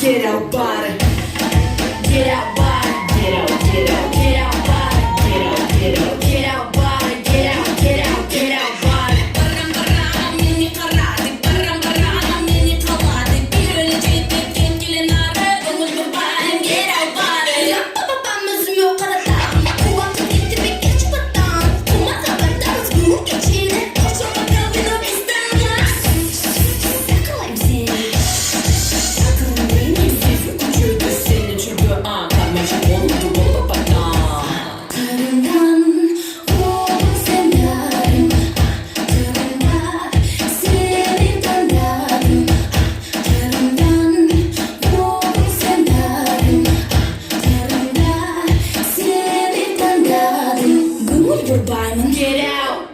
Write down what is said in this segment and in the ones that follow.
Get out, body. Get out, body. Get out, get out, get out, body. Get out, get out, get out, body. Get out, get out, get out, body. Barram mini karate, barram mini kaladi. Bir ölecek kendilerine umut bari. Get out, body. Babamızın yok arada. Bu vakit gitti bir geç batan. Kumata benden bu geçilir. Koşa bakalım bizden ya. Yakalayayım seni. Get out.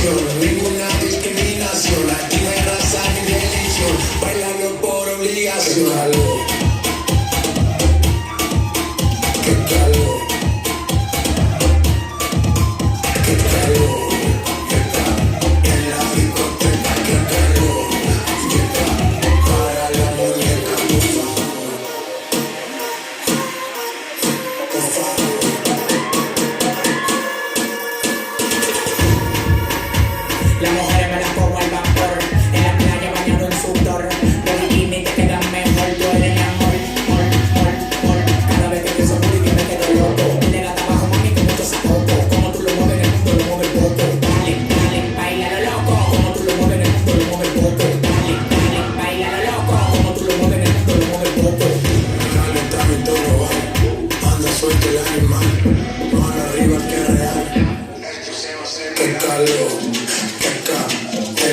pasión, ninguna discriminación, aquí no hay raza ni religión, bailando por obligación. Qué calor, qué calor, qué calor, en la discoteca, qué calor, qué calor, para la muñeca, por favor, por favor. Las mujeres me las pongo al vapor, en la playa bañado en sudor. Los bikinis te quedan mejor, tú eres mi amor, mol. Cada vez que pienso por ti me quedo loco. Le das abajo, mami, con mucho sacoco. Como tú lo mueves en el mundo, lo mueve el poco. Dale, baila lo loco. Como tú lo mueves en el mundo, lo mueve el poco. Dale, baila lo loco. Como tú lo mueves en el mundo, lo mueve el poco. Calentamiento global, anda suelto el animal, mano arriba que es real. Qué calor, qué calor, qué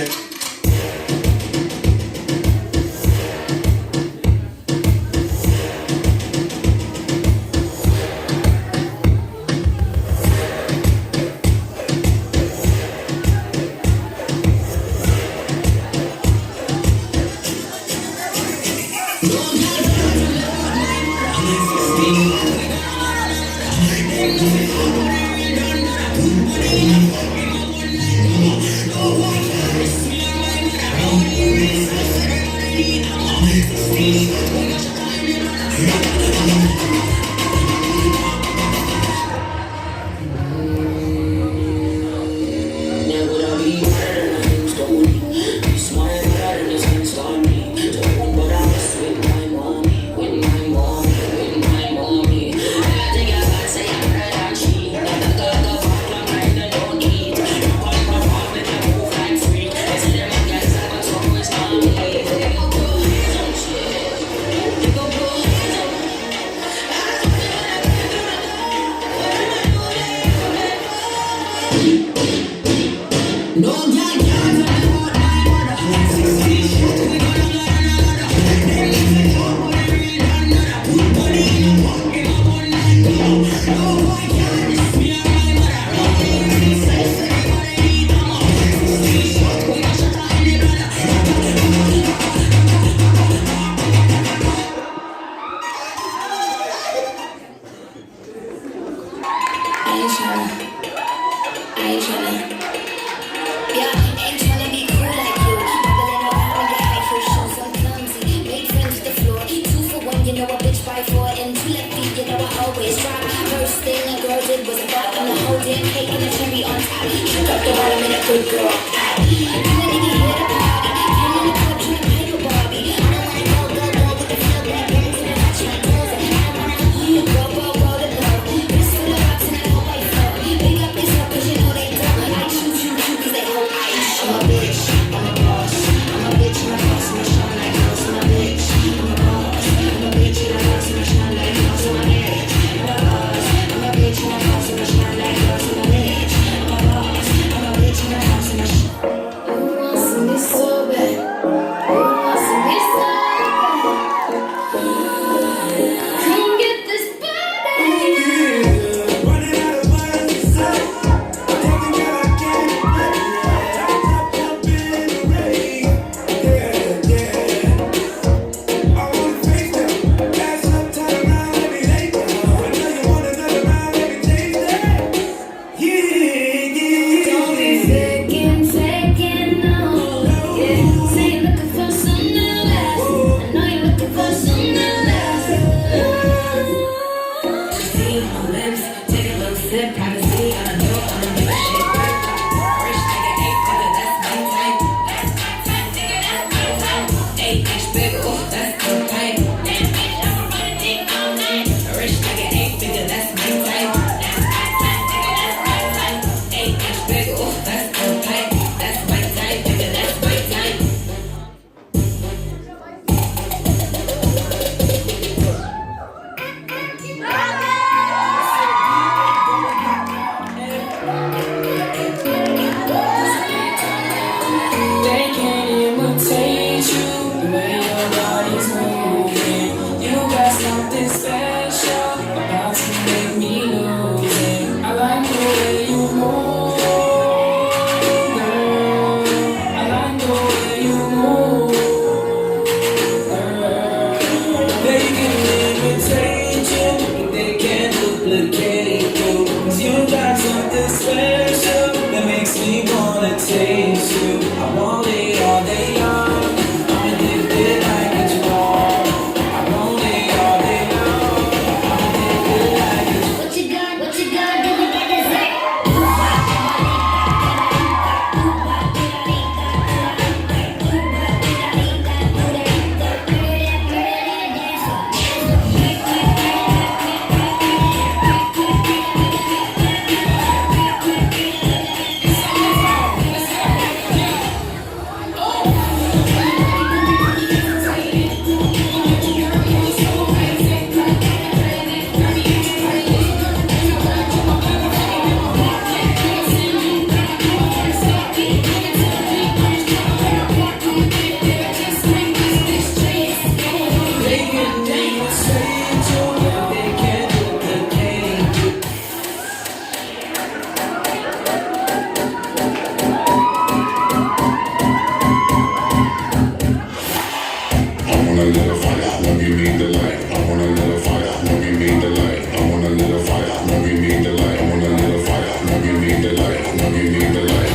good girl. light, I'ma give you the light.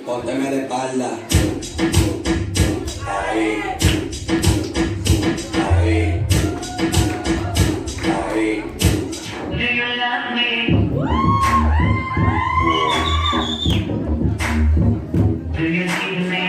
Pónteme de espalda. Ahí. Ahí. Ahí. Do you love me? Do you need me?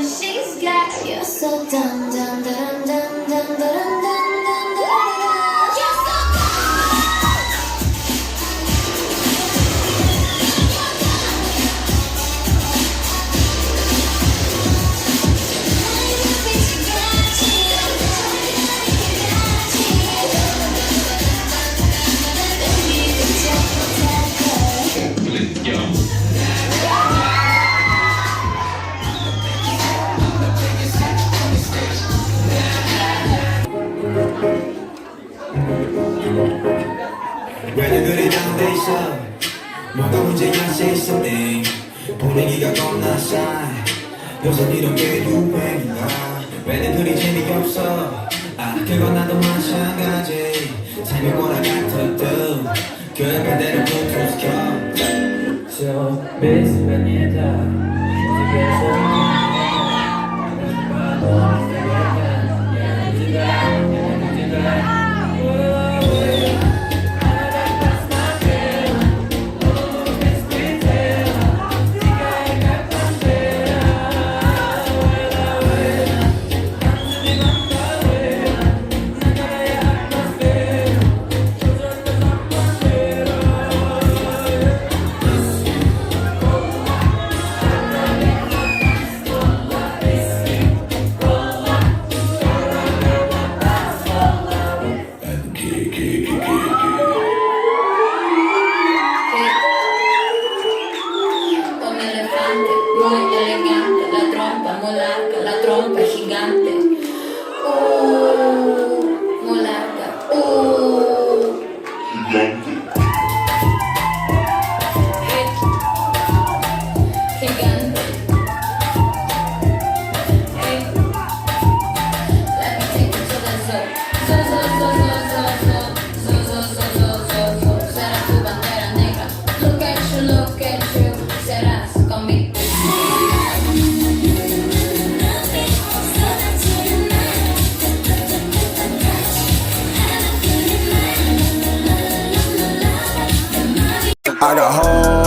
She's got you so dum dum dum dum dum dum dum dum. You're so 왜들 그리 다운돼 있어 뭐가 문제야 say something 분위기가 겁나 싸 요새 이런 게 유행인가 왜들 그리 재미없어 아 그건 나도 마찬가지 삶이 뭐라 같아도 그 반대로 블루투스 켜 So basically I got hoes